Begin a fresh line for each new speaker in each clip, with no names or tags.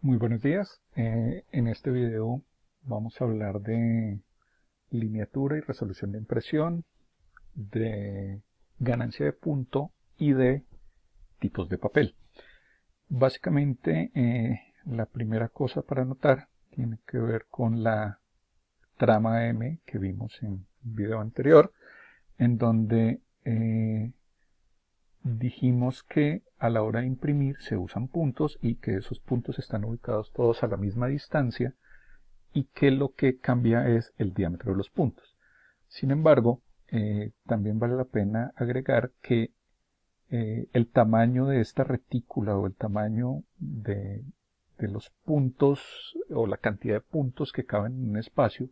Muy buenos días. En este video vamos a hablar de lineatura y resolución de impresión, de ganancia de punto y de tipos de papel. Básicamente, la primera cosa para notar tiene que ver con la trama M que vimos en el video anterior, en donde dijimos que a la hora de imprimir se usan puntos y que esos puntos están ubicados todos a la misma distancia y que lo que cambia es el diámetro de los puntos. Sin embargo, también vale la pena agregar que el tamaño de esta retícula o el tamaño de los puntos o la cantidad de puntos que caben en un espacio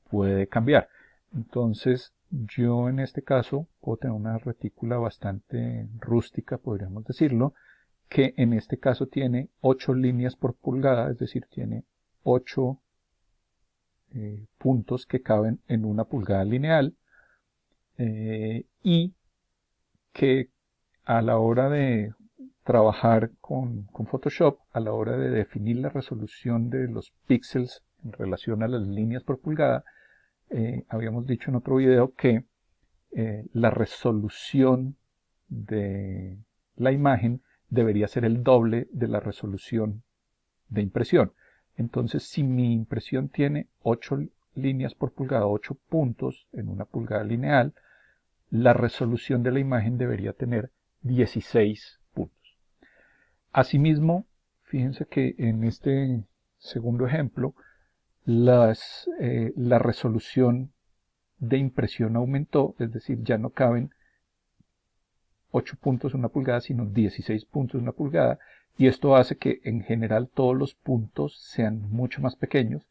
puede cambiar. Entonces, yo en este caso puedo tener una retícula bastante rústica, podríamos decirlo, que en este caso tiene 8 líneas por pulgada, es decir, tiene 8 puntos que caben en una pulgada lineal y que a la hora de trabajar con Photoshop, a la hora de definir la resolución de los píxeles en relación a las líneas por pulgada, habíamos dicho en otro video que la resolución de la imagen debería ser el doble de la resolución de impresión. Entonces, si mi impresión tiene 8 líneas por pulgada, 8 puntos en una pulgada lineal, la resolución de la imagen debería tener 16 puntos. Asimismo, fíjense que en este segundo ejemplo, la resolución de impresión aumentó, es decir, ya no caben 8 puntos en una pulgada, sino 16 puntos en una pulgada, y esto hace que en general todos los puntos sean mucho más pequeños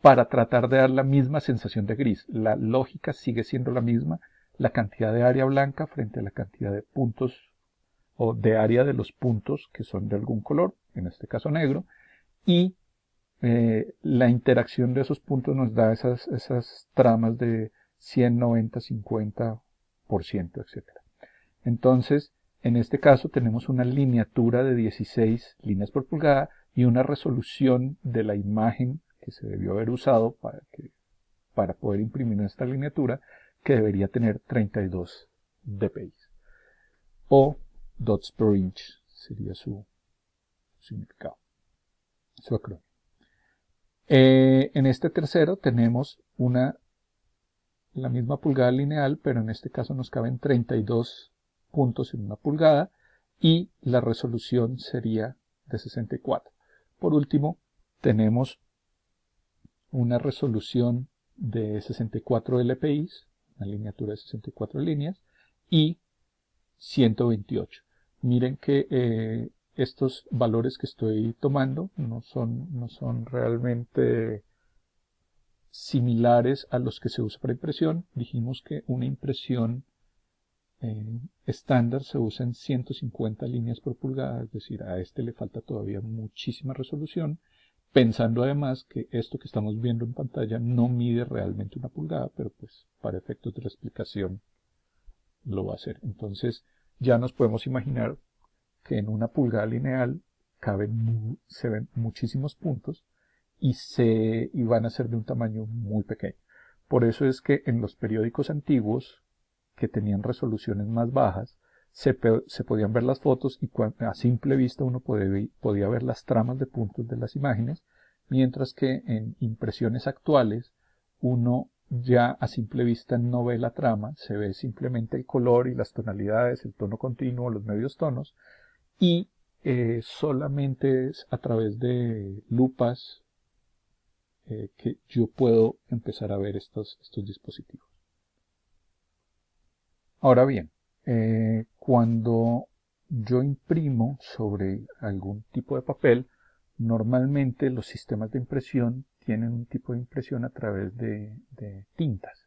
para tratar de dar la misma sensación de gris. La lógica sigue siendo la misma, la cantidad de área blanca frente a la cantidad de puntos o de área de los puntos que son de algún color, en este caso negro, y la interacción de esos puntos nos da esas tramas de 100, 90, 50%, etc. Entonces, en este caso tenemos una lineatura de 16 líneas por pulgada y una resolución de la imagen que se debió haber usado para poder imprimir esta lineatura que debería tener 32 dpi o dots per inch sería su significado, su acrónimo. En este tercero tenemos la misma pulgada lineal, pero en este caso nos caben 32 puntos en una pulgada y la resolución sería de 64. Por último, tenemos una resolución de 64 dpi, una lineatura de 64 líneas, y 128. Miren que estos valores que estoy tomando no son realmente similares a los que se usa para impresión. Dijimos que una impresión estándar se usa en 150 líneas por pulgada, es decir, a este le falta todavía muchísima resolución, pensando además que esto que estamos viendo en pantalla no mide realmente una pulgada, pero pues para efectos de la explicación lo va a hacer. Entonces ya nos podemos imaginar que en una pulgada lineal se ven muchísimos puntos y van a ser de un tamaño muy pequeño. Por eso es que en los periódicos antiguos que tenían resoluciones más bajas, se podían ver las fotos y a simple vista uno podía ver las tramas de puntos de las imágenes, mientras que en impresiones actuales uno ya a simple vista no ve la trama, se ve simplemente el color y las tonalidades, el tono continuo, los medios tonos, y solamente es a través de lupas que yo puedo empezar a ver estos dispositivos. Ahora bien, cuando yo imprimo sobre algún tipo de papel, normalmente los sistemas de impresión tienen un tipo de impresión a través de tintas.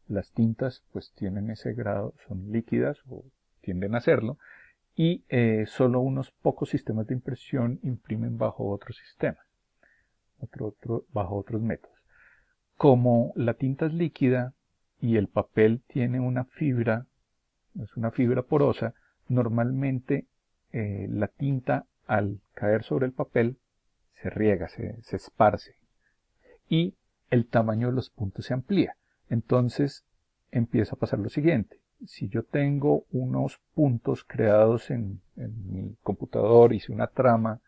Las tintas pues tienen ese grado, son líquidas o tienden a serlo, y solo unos pocos sistemas de impresión imprimen bajo otros sistemas, bajo otros métodos. Como la tinta es líquida y el papel tiene una fibra, es una fibra porosa, normalmente la tinta al caer sobre el papel se riega, se esparce. Y el tamaño de los puntos se amplía. Entonces empieza a pasar lo siguiente. Si yo tengo unos puntos creados en mi computador, hice una trama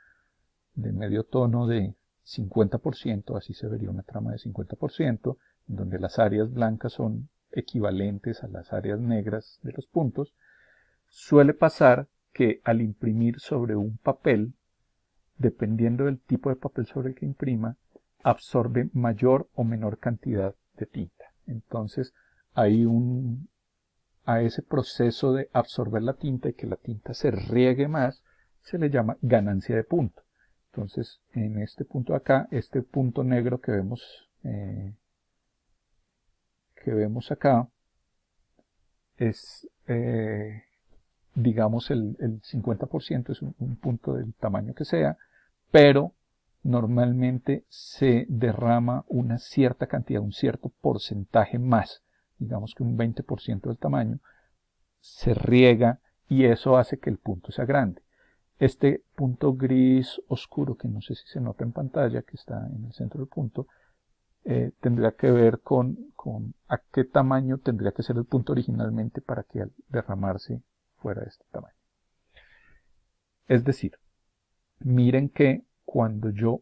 de medio tono de 50%, así se vería una trama de 50%, donde las áreas blancas son equivalentes a las áreas negras de los puntos, suele pasar que al imprimir sobre un papel, dependiendo del tipo de papel sobre el que imprima, absorbe mayor o menor cantidad de tinta. Entonces, hay a ese proceso de absorber la tinta y que la tinta se riegue más, se le llama ganancia de punto. Entonces, en este punto de acá, este punto negro que vemos acá, es, digamos, el 50%, es un punto del tamaño que sea, pero normalmente se derrama una cierta cantidad, un cierto porcentaje más, digamos que un 20% del tamaño, se riega y eso hace que el punto sea grande. Este punto gris oscuro, que no sé si se nota en pantalla, que está en el centro del punto, tendría que ver con a qué tamaño tendría que ser el punto originalmente para que al derramarse fuera de este tamaño. Es decir, miren que cuando yo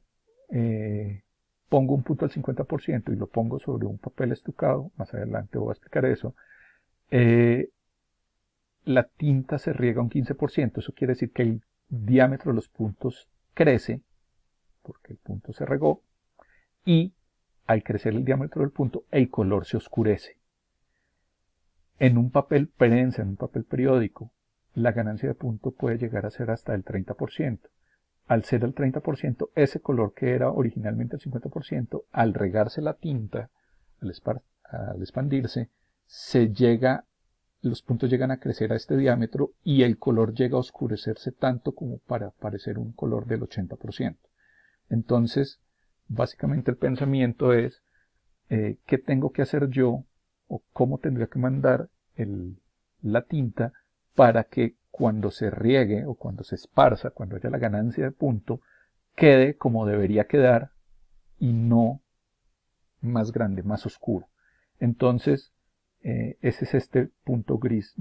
pongo un punto al 50% y lo pongo sobre un papel estucado, más adelante voy a explicar eso, la tinta se riega un 15%. Eso quiere decir que el diámetro de los puntos crece, porque el punto se regó, y al crecer el diámetro del punto, el color se oscurece. En un papel prensa, en un papel periódico, la ganancia de punto puede llegar a ser hasta el 30%. Al ser el 30%, ese color que era originalmente el 50%, al regarse la tinta, al expandirse, los puntos llegan a crecer a este diámetro y el color llega a oscurecerse tanto como para parecer un color del 80%. Entonces, básicamente el pensamiento es, ¿qué tengo que hacer yo o cómo tendría que mandar la tinta para que cuando se riegue o cuando se esparza, cuando haya la ganancia de punto, quede como debería quedar y no más grande, más oscuro? Entonces, ese es este punto gris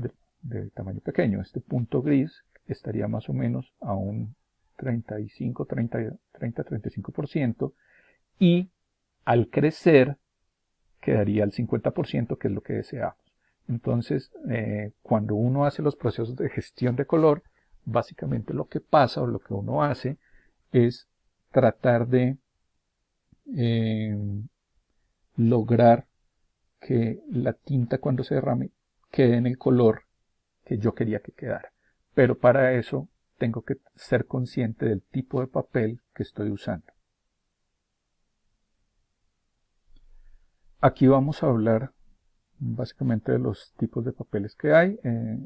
de tamaño pequeño. Este punto gris estaría más o menos a un 30-35% y al crecer quedaría al 50%, que es lo que deseamos. Entonces, cuando uno hace los procesos de gestión de color, básicamente lo que pasa o lo que uno hace es tratar de lograr que la tinta cuando se derrame quede en el color que yo quería que quedara. Pero para eso tengo que ser consciente del tipo de papel que estoy usando. Aquí vamos a hablar básicamente de los tipos de papeles que hay.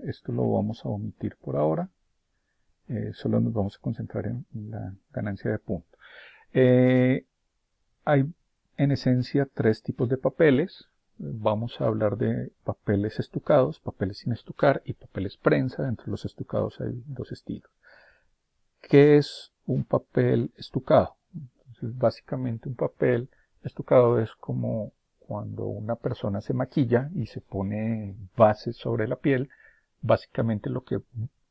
Esto lo vamos a omitir por ahora. Solo nos vamos a concentrar en la ganancia de punto. Hay en esencia tres tipos de papeles. Vamos a hablar de papeles estucados, papeles sin estucar y papeles prensa. Entre los estucados hay dos estilos. ¿Qué es un papel estucado? Entonces, básicamente un papel estucado es como cuando una persona se maquilla y se pone base sobre la piel. Básicamente lo que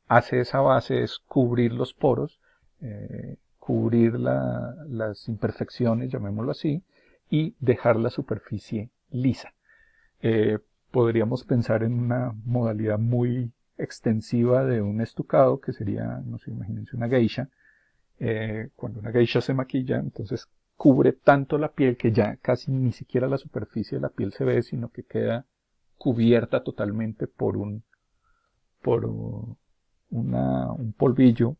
hace esa base es cubrir los poros, cubrir las imperfecciones, llamémoslo así, y dejar la superficie lisa. Podríamos pensar en una modalidad muy extensiva de un estucado, que sería, no sé, imagínense una geisha. Cuando una geisha se maquilla, entonces cubre tanto la piel que ya casi ni siquiera la superficie de la piel se ve, sino que queda cubierta totalmente por un polvillo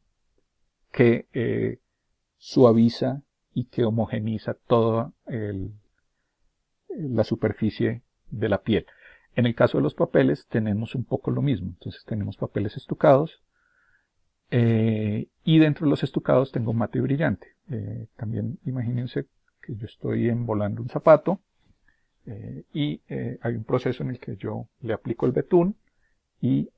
que suaviza y que homogeniza toda la superficie de la piel. En el caso de los papeles tenemos un poco lo mismo. Entonces tenemos papeles estucados y dentro de los estucados tengo mate y brillante. También imagínense que yo estoy embolando un zapato y hay un proceso en el que yo le aplico el betún y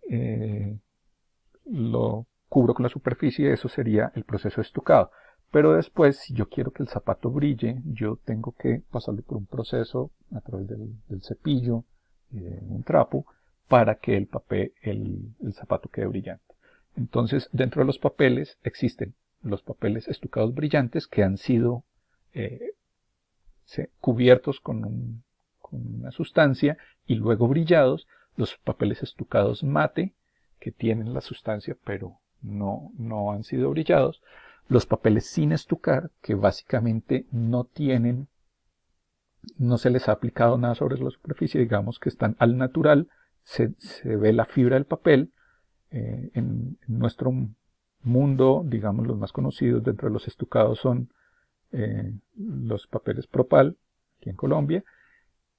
lo cubro con la superficie. Eso sería el proceso de estucado. Pero después, si yo quiero que el zapato brille, yo tengo que pasarlo por un proceso a través del cepillo y de un trapo para que el zapato quede brillante. Entonces, dentro de los papeles existen los papeles estucados brillantes que han sido cubiertos con una sustancia y luego brillados, los papeles estucados mate, que tienen la sustancia pero no han sido brillados, los papeles sin estucar, que básicamente no se les ha aplicado nada sobre la superficie, digamos que están al natural, se ve la fibra del papel. En nuestro mundo, digamos, los más conocidos dentro de los estucados son los papeles Propal, aquí en Colombia,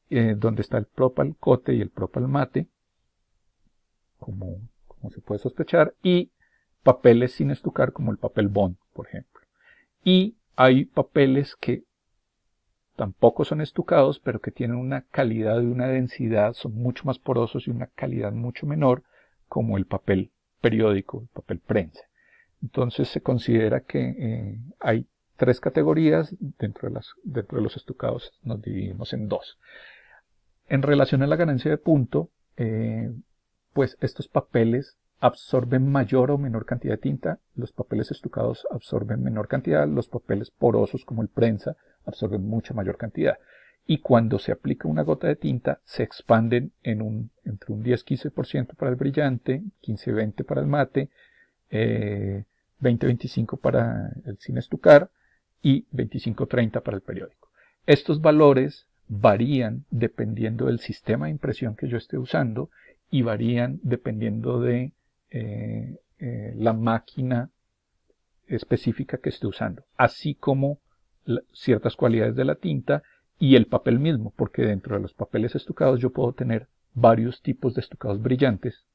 donde está el Propal Cote y el Propal Mate, como se puede sospechar, y papeles sin estucar como el papel Bond, por ejemplo. Y hay papeles que tampoco son estucados, pero que tienen una calidad y una densidad, son mucho más porosos y una calidad mucho menor, como el papel periódico, el papel prensa. Entonces se considera que hay tres categorías dentro de los estucados, nos dividimos en dos. En relación a la ganancia de punto, pues estos papeles absorben mayor o menor cantidad de tinta, los papeles estucados absorben menor cantidad, los papeles porosos como el prensa absorben mucha mayor cantidad. Y cuando se aplica una gota de tinta, se expanden entre un 10-15% para el brillante, 15-20% para el mate, 20-25% para el sin estucar y 25-30% para el periódico. Estos valores varían dependiendo del sistema de impresión que yo esté usando y varían dependiendo de la máquina específica que esté usando, así como ciertas cualidades de la tinta y el papel mismo, porque dentro de los papeles estucados yo puedo tener varios tipos de estucados brillantes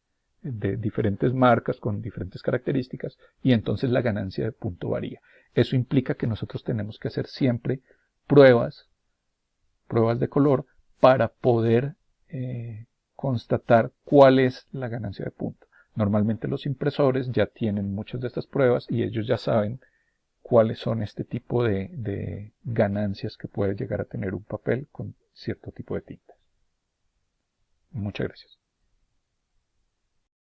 de diferentes marcas con diferentes características y entonces la ganancia de punto varía. Eso implica que nosotros tenemos que hacer siempre pruebas de color para poder constatar cuál es la ganancia de punto. Normalmente los impresores ya tienen muchas de estas pruebas y ellos ya saben cuáles son este tipo de ganancias que puede llegar a tener un papel con cierto tipo de tintas. Muchas gracias.